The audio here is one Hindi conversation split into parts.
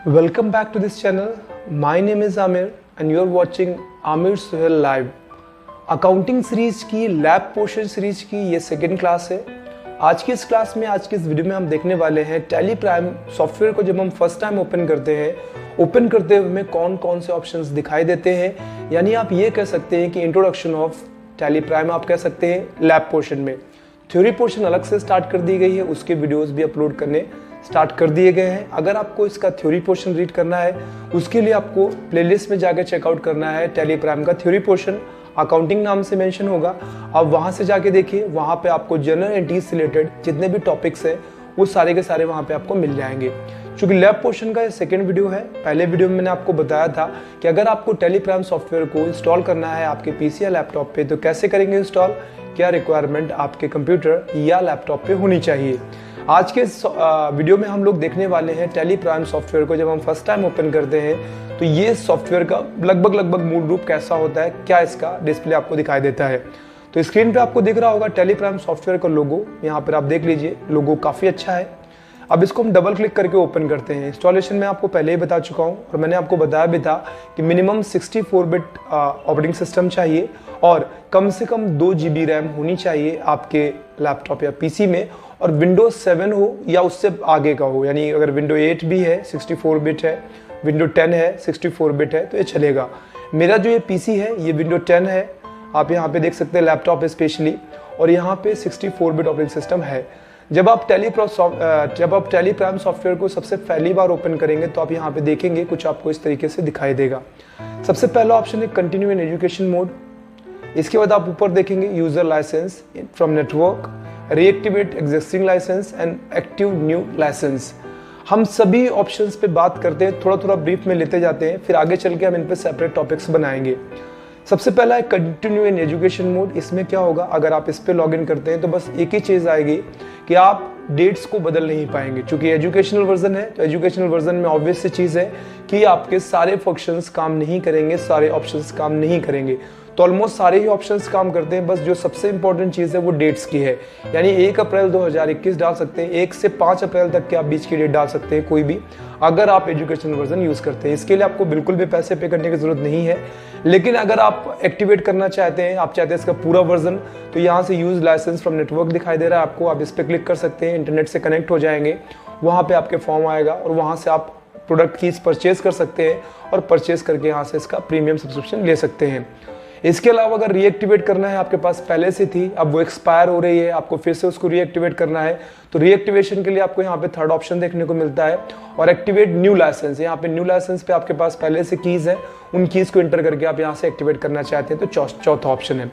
Welcome back to this channel. My name is Amir and you are watching Amir Suhail Live. Accounting series की लैब पोर्शन सीरीज की ये सेकेंड क्लास है। आज की इस क्लास में आज के इस वीडियो में हम देखने वाले हैं टैली प्राइम सॉफ्टवेयर को जब हम फर्स्ट टाइम ओपन करते हैं, ओपन करते हुए हमें कौन कौन से ऑप्शंस दिखाई देते हैं। यानी आप ये कह सकते हैं कि इंट्रोडक्शन ऑफ टैली प्राइम आप कह सकते हैं लैब पोर्शन में। थ्योरी पोर्शन अलग से स्टार्ट कर दी गई है, उसके वीडियोस भी अपलोड करने स्टार्ट कर दिए गए हैं। अगर आपको इसका थ्योरी पोर्शन रीड करना है उसके लिए आपको प्लेलिस्ट में जाकर चेकआउट करना है। टैली प्राइम का थ्योरी पोर्शन अकाउंटिंग नाम से मेंशन होगा, आप वहां से जाके देखिए। वहां पे आपको जनरल एंट्रीज से रिलेटेड जितने भी टॉपिक्स हैं वो सारे के सारे वहां पे आपको मिल जाएंगे। क्योंकि लैब पोर्शन का ये सेकेंड वीडियो है। पहले वीडियो में मैंने आपको बताया था कि अगर आपको टैली प्राइम सॉफ्टवेयर को इंस्टॉल करना है आपके पीसी या लैपटॉप पे तो कैसे करेंगे इंस्टॉल, क्या रिक्वायरमेंट आपके कंप्यूटर या लैपटॉप पे होनी चाहिए। आज के वीडियो में हम लोग देखने वाले हैं टैली प्राइम सॉफ्टवेयर को जब हम फर्स्ट टाइम ओपन करते हैं तो ये सॉफ्टवेयर का लगभग मूल रूप कैसा होता है, क्या इसका डिस्प्ले आपको दिखाई देता है। तो स्क्रीन पे आपको दिख रहा होगा टैली प्राइम सॉफ्टवेयर का लोगो, यहाँ पर आप देख लीजिए लोगो काफ़ी अच्छा है। अब इसको हम डबल क्लिक करके ओपन करते हैं। इंस्टॉलेशन में आपको पहले ही बता चुका हूँ और मैंने आपको बताया भी था कि मिनिमम 64 बिट ऑपरेटिंग सिस्टम चाहिए और कम से कम 2 GB रैम होनी चाहिए आपके लैपटॉप या पीसी में, और विंडोज 7 हो या उससे आगे का हो। यानी अगर विंडो 8 भी है 64 बिट है, विंडो 10 है 64 बिट है तो ये चलेगा। मेरा जो ये पीसी है ये विंडो 10 है, आप यहाँ पे देख सकते हैं लैपटॉप स्पेशली, और यहाँ पे 64 बिट ऑपरेटिंग सिस्टम है। जब आप टैली प्राइम सॉफ्टवेयर को सबसे पहली बार ओपन करेंगे तो आप यहाँ पे देखेंगे कुछ आपको इस तरीके से दिखाई देगा। सबसे पहला ऑप्शन है कंटिन्यू इन एजुकेशन मोड। इसके बाद आप ऊपर देखेंगे user licence from network, reactivate existing licence and active new licence. हम सभी ऑप्शंस पे बात करते हैं, थोड़ा थोड़ा ब्रीफ में लेते जाते हैं, फिर आगे चल के हम इन पे सेपरेट टॉपिक्स बनाएंगे। सबसे पहला है कंटिन्यू इन एजुकेशन मोड। इसमें क्या होगा, अगर आप इस पे लॉगिन करते हैं तो बस एक ही चीज़ आएगी कि आप डेट्स को बदल नहीं पाएंगे। क्योंकि एजुकेशनल वर्जन है तो एजुकेशनल वर्जन में ऑब्वियस सी चीज़ है कि आपके सारे फंक्शंस काम नहीं करेंगे, सारे ऑप्शंस काम नहीं करेंगे। तो ऑलमोस्ट सारे ही ऑप्शंस काम करते हैं, बस जो सबसे इंपॉर्टेंट चीज़ है वो डेट्स की है। यानी 1 अप्रैल 2021 डाल सकते हैं, 1 से 5 अप्रैल तक के आप बीच की डेट डाल सकते हैं कोई भी, अगर आप एजुकेशनल वर्जन यूज़ करते हैं। इसके लिए आपको बिल्कुल भी पैसे पे करने की जरूरत नहीं है। लेकिन अगर आप एक्टिवेट करना चाहते हैं, आप चाहते हैं इसका पूरा वर्जन, तो यहाँ से यूज लाइसेंस फ्रॉम नेटवर्क दिखाई दे रहा है आपको, आप इस पर क्लिक कर सकते हैं, इंटरनेट से कनेक्ट हो जाएंगे, वहाँ पे आपके फॉर्म आएगा और वहाँ से आप प्रोडक्ट की परचेज कर सकते हैं और परचेज करके यहाँ से इसका प्रीमियम सब्सक्रिप्शन ले सकते हैं। इसके अलावा अगर रीएक्टिवेट करना है, आपके पास पहले से थी अब वो एक्सपायर हो रही है, आपको फिर से उसको रीएक्टिवेट करना है, तो रीएक्टिवेशन के लिए आपको यहाँ पे थर्ड ऑप्शन देखने को मिलता है, और एक्टिवेट न्यू लाइसेंस। यहाँ पे न्यू लाइसेंस पे आपके पास पहले से कीज है, उन कीज को एंटर करके आप यहाँ से एक्टिवेट करना चाहते हैं तो चौथा ऑप्शन है।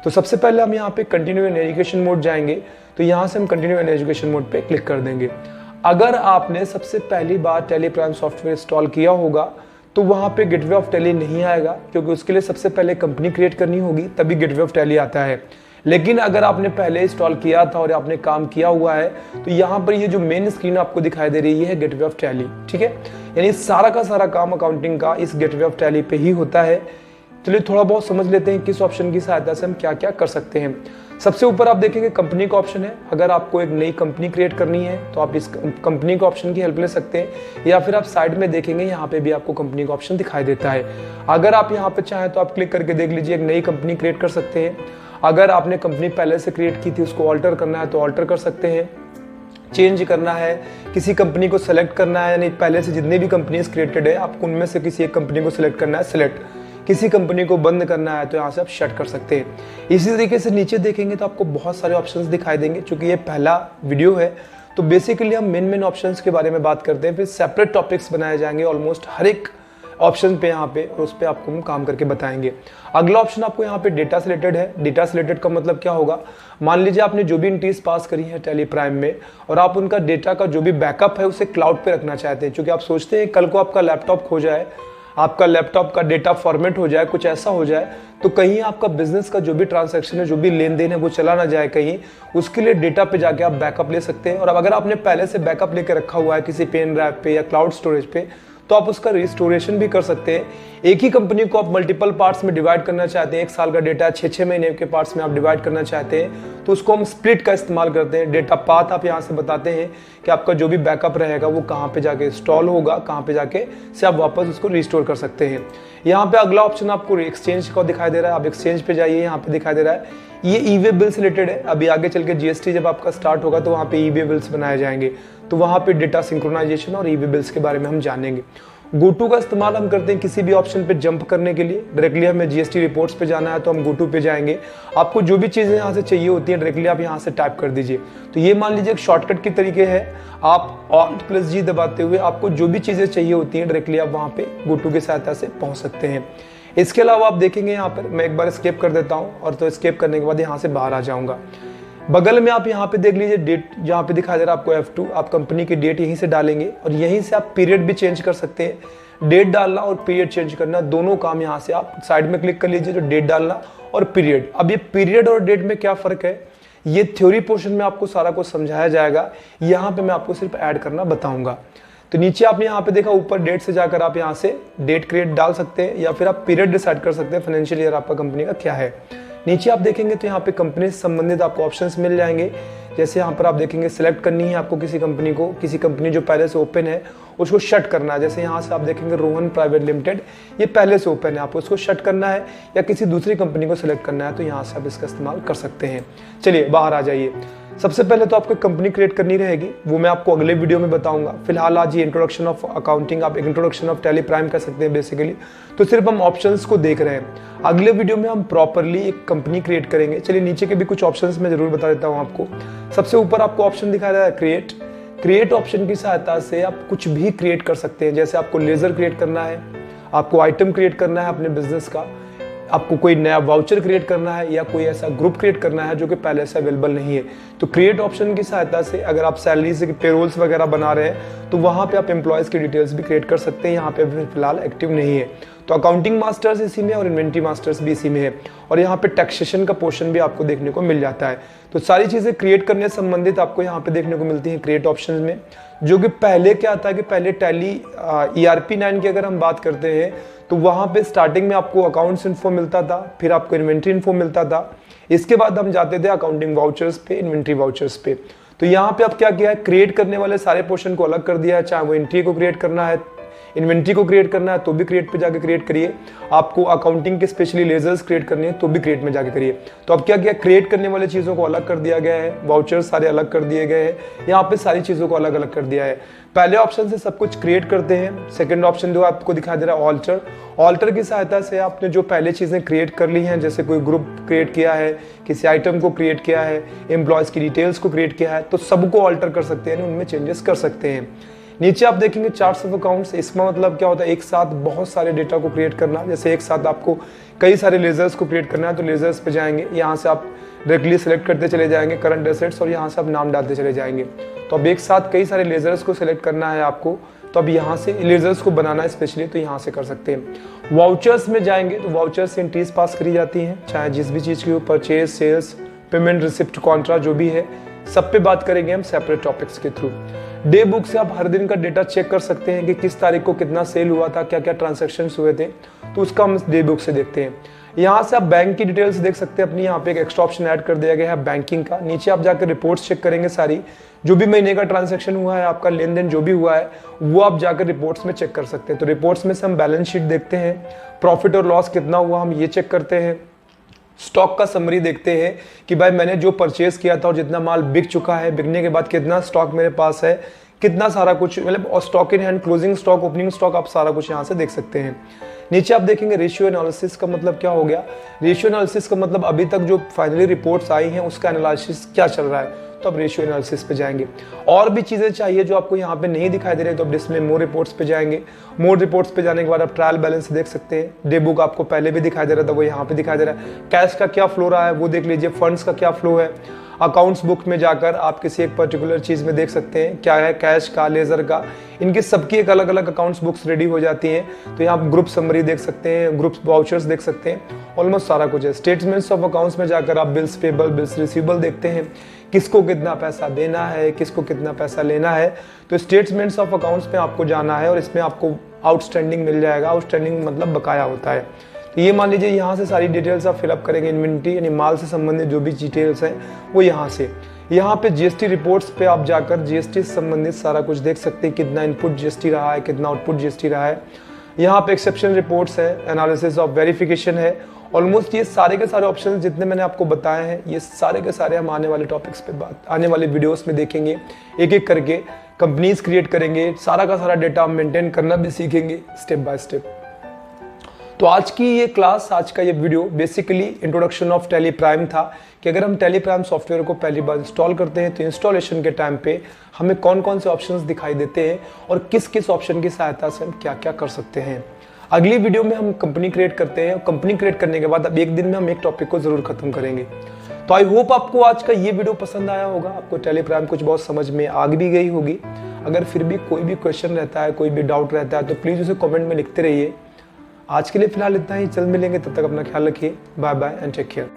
तो सबसे पहले हम यहाँ पे कंटिन्यू इन एजुकेशन मोड जाएंगे, तो यहाँ से हम कंटिन्यू इन एजुकेशन मोड पे क्लिक कर देंगे। अगर आपने सबसे पहली बार टैली प्राइम सॉफ्टवेयर इंस्टॉल किया होगा तो वहाँ पे गेटवे ऑफ टैली नहीं आएगा, क्योंकि उसके लिए सबसे पहले कंपनी क्रिएट करनी होगी तभी गेटवे ऑफ टैली आता है। लेकिन अगर आपने पहले इंस्टॉल किया था और आपने काम किया हुआ है तो यहाँ पर ये जो मेन स्क्रीन आपको दिखाई दे रही है गेटवे ऑफ टैली, ठीक है। यानी सारा का सारा काम अकाउंटिंग का इस गेटवे ऑफ टैली पे ही होता है। चलिए थोड़ा बहुत समझ लेते हैं किस ऑप्शन की सहायता से हम क्या क्या कर सकते हैं। सबसे ऊपर आप देखेंगे कंपनी का ऑप्शन है। अगर आपको एक नई कंपनी क्रिएट करनी है तो आप इस कंपनी का ऑप्शन की हेल्प ले सकते हैं, या फिर आप साइड में देखेंगे यहाँ पे भी आपको कंपनी का ऑप्शन दिखाई देता है। अगर आप यहाँ पे चाहें तो आप क्लिक करके देख लीजिए, एक नई कंपनी क्रिएट कर सकते हैं। अगर आपने कंपनी पहले से क्रिएट की थी उसको ऑल्टर करना है तो ऑल्टर कर सकते हैं, चेंज करना है, किसी कंपनी को सिलेक्ट करना है, यानी पहले से जितनी भी कंपनीज क्रिएटेड है आपको उनमें से किसी एक कंपनी को सिलेक्ट करना है, सिलेक्ट, किसी कंपनी को बंद करना है तो यहाँ से आप शट कर सकते हैं। इसी तरीके से नीचे देखेंगे तो आपको बहुत सारे ऑप्शंस दिखाई देंगे। चूंकि ये पहला वीडियो है तो बेसिकली हम मेन ऑप्शंस के बारे में बात करते हैं, फिर सेपरेट टॉपिक्स बनाए जाएंगे ऑलमोस्ट हर एक ऑप्शन पे यहाँ पे, और उस पर आपको हम काम करके बताएंगे। अगला ऑप्शन आपको यहाँ पे डेटा से रिलेटेड है। डेटा से रिलेटेड का मतलब क्या होगा, मान लीजिए आपने जो भी एंट्रीज पास करी है टैली प्राइम में और आप उनका डेटा का जो भी बैकअप है उसे क्लाउड पे रखना चाहते हैं। क्योंकि आप सोचते हैं कल को आपका लैपटॉप खो जाए, आपका लैपटॉप का डेटा फॉर्मेट हो जाए, कुछ ऐसा हो जाए तो कहीं आपका बिजनेस का जो भी ट्रांसैक्शन है, जो भी लेन देन है वो चला ना जाए कहीं, उसके लिए डेटा पे जाके आप बैकअप ले सकते हैं। और अब अगर आपने पहले से बैकअप लेके रखा हुआ है किसी पेन ड्राइव पे या क्लाउड स्टोरेज पे तो आप उसका रिस्टोरेशन भी कर सकते हैं। एक ही कंपनी को आप मल्टीपल पार्ट्स में डिवाइड करना चाहते हैं, 1 साल का डेटा 6-6 महीने के पार्ट्स में आप डिवाइड करना चाहते हैं तो उसको हम स्प्लिट का इस्तेमाल करते हैं। डेटा पाथ आप यहाँ से बताते हैं कि आपका जो भी बैकअप रहेगा वो कहाँ पे जाके इंस्टॉल होगा, कहाँ पे जाके से आप वापस उसको रिस्टोर कर सकते हैं। यहाँ पे अगला ऑप्शन आपको एक्सचेंज का दिखाई दे रहा है। आप एक्सचेंज पे जाइए, यहाँ पे दिखाई दे रहा है ये ई-वे बिल से रिलेटेड है। अभी आगे चल के जीएसटी जब आपका स्टार्ट होगा तो वहाँ पे ई-वे बिल्स बनाए जाएंगे, तो वहाँ पे डेटा सिंक्रोनाइजेशन और ई-वे बिल्स के बारे में हम जानेंगे। गोटू का इस्तेमाल हम करते हैं किसी भी ऑप्शन पे जंप करने के लिए। डायरेक्टली हमें जीएसटी रिपोर्ट्स पे जाना है तो हम गोटू पे जाएंगे। आपको जो भी चीज़ें यहाँ से चाहिए होती हैं डायरेक्टली आप यहाँ से टाइप कर दीजिए। तो ये मान लीजिए एक शॉर्टकट की तरीके है, आप Alt+G दबाते हुए आपको जो भी चीज़ें चाहिए होती हैं डायरेक्टली आप वहाँ पे गोटू की सहायता से पहुँच सकते हैं। इसके अलावा आप देखेंगे यहाँ पर मैं एक बार स्केप कर देता हूँ और तो स्केप करने के बाद यहाँ से बाहर आ जाऊँगा। बगल में आप यहाँ पे देख लीजिए डेट जहाँ पे दिखा दे रहा है आपको F2, आप कंपनी की डेट यहीं से डालेंगे और यहीं से आप पीरियड भी चेंज कर सकते हैं। डेट डालना और पीरियड चेंज करना दोनों काम यहाँ से आप साइड में क्लिक कर लीजिए, जो डेट डालना और पीरियड। अब ये पीरियड और डेट में क्या फ़र्क है ये थ्योरी पोर्शन में आपको सारा कुछ समझाया जाएगा, यहाँ पे मैं आपको सिर्फ ऐड करना बताऊँगा। तो नीचे आपने यहाँ पे देखा ऊपर डेट से जाकर आप यहाँ से डेट क्रिएट डाल सकते हैं या फिर आप पीरियड डिसाइड कर सकते हैं फाइनेंशियल ईयर आपका कंपनी का क्या है। नीचे आप देखेंगे तो यहाँ पे कंपनी से संबंधित आपको ऑप्शंस मिल जाएंगे। जैसे यहाँ पर आप देखेंगे सिलेक्ट करनी है आपको किसी कंपनी को, किसी कंपनी जो पहले से ओपन है उसको शट करना है। जैसे यहाँ से आप देखेंगे रोहन प्राइवेट लिमिटेड, ये पहले से ओपन है, आपको उसको शट करना है या किसी दूसरी कंपनी को सिलेक्ट करना है तो यहाँ से आप इसका इस्तेमाल कर सकते हैं। चलिए बाहर आ जाइए। सबसे पहले तो आपको कंपनी क्रिएट करनी रहेगी, वो मैं आपको अगले वीडियो में बताऊंगा। फिलहाल आज ये इंट्रोडक्शन ऑफ अकाउंटिंग, आप इंट्रोडक्शन ऑफ टैली प्राइम कर सकते हैं बेसिकली, तो सिर्फ हम ऑप्शंस को देख रहे हैं। अगले वीडियो में हम प्रॉपरली एक कंपनी क्रिएट करेंगे। चलिए नीचे के भी कुछ ऑप्शंस मैं जरूर बता देता हूँ आपको। सबसे ऊपर आपको ऑप्शन दिखाया जा रहा है क्रिएट। क्रिएट ऑप्शन की सहायता से आप कुछ भी क्रिएट कर सकते हैं। जैसे आपको लेजर क्रिएट करना है, आपको आइटम क्रिएट करना है अपने बिजनेस का, आपको कोई नया वाउचर क्रिएट करना है या कोई ऐसा ग्रुप क्रिएट करना है जो कि पहले से अवेलेबल नहीं है, तो क्रिएट ऑप्शन की सहायता से अगर आप सैलरी से पेरोल्स वगैरह बना रहे हैं तो वहाँ पे आप एम्प्लॉयज़ की डिटेल्स भी क्रिएट कर सकते हैं। यहाँ पे फिलहाल एक्टिव नहीं है, तो अकाउंटिंग मास्टर्स इसी में और इन्वेंट्री मास्टर्स भी इसी में है और यहाँ पे टैक्सेशन का पोर्शन भी आपको देखने को मिल जाता है। तो सारी चीज़ें क्रिएट करने से संबंधित आपको यहाँ पे देखने को मिलती हैं क्रिएट ऑप्शन में। जो कि पहले क्या था कि पहले टैली ERP 9 की अगर हम बात करते हैं तो वहाँ पे स्टार्टिंग में आपको अकाउंट्स इन्फो मिलता था, फिर आपको इन्वेंट्री इन्फो मिलता था, इसके बाद हम जाते थे अकाउंटिंग वाउचर्स पे, इन्वेंट्री वाउचर्स पे। तो यहाँ पे अब क्या किया है, क्रिएट करने वाले सारे पोर्शन को अलग कर दिया है। चाहे वो एंट्री को क्रिएट करना है, इन्वेंट्री को क्रिएट करना है तो भी क्रिएट पे जाके क्रिएट करिए, आपको अकाउंटिंग के स्पेशली लेजर्स क्रिएट करनी है तो भी क्रिएट में जाके करिए। तो अब क्या किया, क्रिएट करने वाले चीज़ों को अलग कर दिया गया है, वाउचर्स सारे अलग कर दिए गए हैं, यहाँ पे सारी चीज़ों को अलग अलग कर दिया है। पहले ऑप्शन से सब कुछ क्रिएट करते हैं। सेकंड ऑप्शन जो आपको दिखाई दे रहा है ऑल्टर, ऑल्टर की सहायता से आपने जो पहले चीज़ें क्रिएट कर ली हैं, जैसे कोई ग्रुप क्रिएट किया है, किसी आइटम को क्रिएट किया है, एम्प्लॉयज़ की डिटेल्स को क्रिएट किया है, तो सबको ऑल्टर कर सकते हैं, उनमें चेंजेस कर सकते हैं। नीचे आप देखेंगे चार्ट्स ऑफ अकाउंट्स, इसका मतलब क्या होता है, एक साथ बहुत सारे डेटा को क्रिएट करना। जैसे एक साथ आपको कई सारे लेजर्स को क्रिएट करना है तो लेजर्स पे जाएंगे, यहाँ से आप डायरेक्टली सेलेक्ट करते चले जाएंगे करंट एसेट्स और यहाँ से आप नाम डालते चले जाएंगे। तो अब एक साथ कई सारे लेजर्स को सिलेक्ट करना है आपको, तो अब यहाँ से लेजर्स को बनाना है स्पेशली, तो यहाँ से कर सकते हैं। वाउचर्स में जाएंगे तो वाउचर्स से एंट्रीज पास करी जाती हैं, चाहे जिस भी चीज़ की हो, purchase, sales, payment, receipt, contra जो भी है, सब पे बात करेंगे हम सेपरेट टॉपिक्स के थ्रू। डे बुक से आप हर दिन का डेटा चेक कर सकते हैं कि किस तारीख को कितना सेल हुआ था, क्या क्या ट्रांजैक्शंस हुए थे, तो उसका हम डे बुक से देखते हैं। यहाँ से आप बैंक की डिटेल्स देख सकते हैं अपनी, यहाँ पे एक एक्स्ट्रा ऑप्शन ऐड कर दिया गया है बैंकिंग का। नीचे आप जाकर रिपोर्ट्स चेक करेंगे, सारी जो भी महीने का ट्रांजैक्शन हुआ है, आपका लेन देन जो भी हुआ है वो आप जाकर रिपोर्ट्स में चेक कर सकते हैं। तो रिपोर्ट्स में से हम बैलेंस शीट देखते हैं, प्रॉफिट और लॉस कितना हुआ हम ये चेक करते हैं, स्टॉक का समरी देखते हैं कि भाई मैंने जो परचेज किया था और जितना माल बिक चुका है, बिकने के बाद कितना स्टॉक मेरे पास है, कितना सारा कुछ, मतलब और stock in hand, closing stock, opening stock, आप सारा कुछ यहाँ से देख सकते हैं। नीचे आप देखेंगे रेशियो एनालिसिस का मतलब क्या हो गया, रेशियो एनालिसिस का मतलब अभी तक जो फाइनली रिपोर्ट्स आई हैं उसका एनालिसिस क्या चल रहा है, तो अब रेशियो एनालिसिस पे जाएंगे। और भी चीज़ें चाहिए जो आपको यहाँ पे नहीं दिखाई दे रही तो अब डिस्प्ले मोर रिपोर्ट्स पे जाएंगे। मोर रिपोर्ट्स पे जाने के बाद आप ट्रायल बैलेंस देख सकते हैं। डे बुक आपको पहले भी दिखाई दे रहा था, वो यहाँ पे दिखाई दे रहा है। कैश का क्या फ्लो रहा है वो देख लीजिए, फंड्स का क्या फ्लो है। अकाउंट्स बुक में जाकर आप किसी एक पर्टिकुलर चीज़ में देख सकते हैं क्या है, कैश का, लेजर का, इनकी सबकी एक अलग अलग अकाउंट्स बुक्स रेडी हो जाती हैं। तो यहाँ आप ग्रुप समरी देख सकते हैं, ग्रुप वाउचर्स देख सकते हैं, ऑलमोस्ट सारा कुछ है। स्टेटमेंट्स ऑफ अकाउंट्स में जाकर आप बिल्स पेबल, बिल्स रिसीवेबल देखते हैं, किसको कितना पैसा देना है, किसको कितना पैसा लेना है। तो स्टेटमेंट्स ऑफ अकाउंट्स में आपको जाना है और इसमें आपको आउटस्टैंडिंग मिल जाएगा। आउटस्टैंडिंग मतलब बकाया होता है। तो ये मान लीजिए यहाँ से सारी डिटेल्स आप फिलअप करेंगे, इन्वेंट्री यानी माल से संबंधित जो भी डिटेल्स हैं वो यहाँ से। यहाँ पे जीएसटी रिपोर्ट्स पे आप जाकर जीएसटी से संबंधित सारा कुछ देख सकते हैं, कितना इनपुट जीएसटी रहा है, कितना आउटपुट जीएसटी रहा है। यहाँ पे एक्सेप्शन रिपोर्ट्स है, एनालिसिस ऑफ वेरिफिकेशन है। ऑलमोस्ट ये सारे के सारे ऑप्शन जितने मैंने आपको बताए हैं ये सारे के सारे हम आने वाले टॉपिक्स पे आने वाले वीडियोस में देखेंगे, एक एक करके कंपनीज क्रिएट करेंगे, सारा का सारा डेटा मेंटेन करना भी सीखेंगे स्टेप बाय स्टेप। तो आज की ये क्लास, आज का ये video basically introduction of tally prime था कि अगर हम टैली प्राइम सॉफ्टवेयर को पहली बार इंस्टॉल करते हैं तो इंस्टॉलेशन के टाइम पे हमें कौन कौन से ऑप्शंस दिखाई देते हैं और किस किस ऑप्शन की सहायता से हम क्या क्या कर सकते हैं। अगली वीडियो में हम कंपनी क्रिएट करते हैं और कंपनी क्रिएट करने के बाद अब एक दिन में हम एक टॉपिक को जरूर खत्म करेंगे। तो आई होप आपको आज का ये वीडियो पसंद आया होगा, आपको टैली प्राइम कुछ बहुत समझ में आ भी गई होगी। अगर फिर भी कोई भी क्वेश्चन रहता है, कोई भी डाउट रहता है तो प्लीज़ उसे कमेंट में लिखते रहिए। आज के लिए फिलहाल इतना ही, जल्द मिलेंगे, तब तक अपना ख्याल रखिए। Bye bye and take care.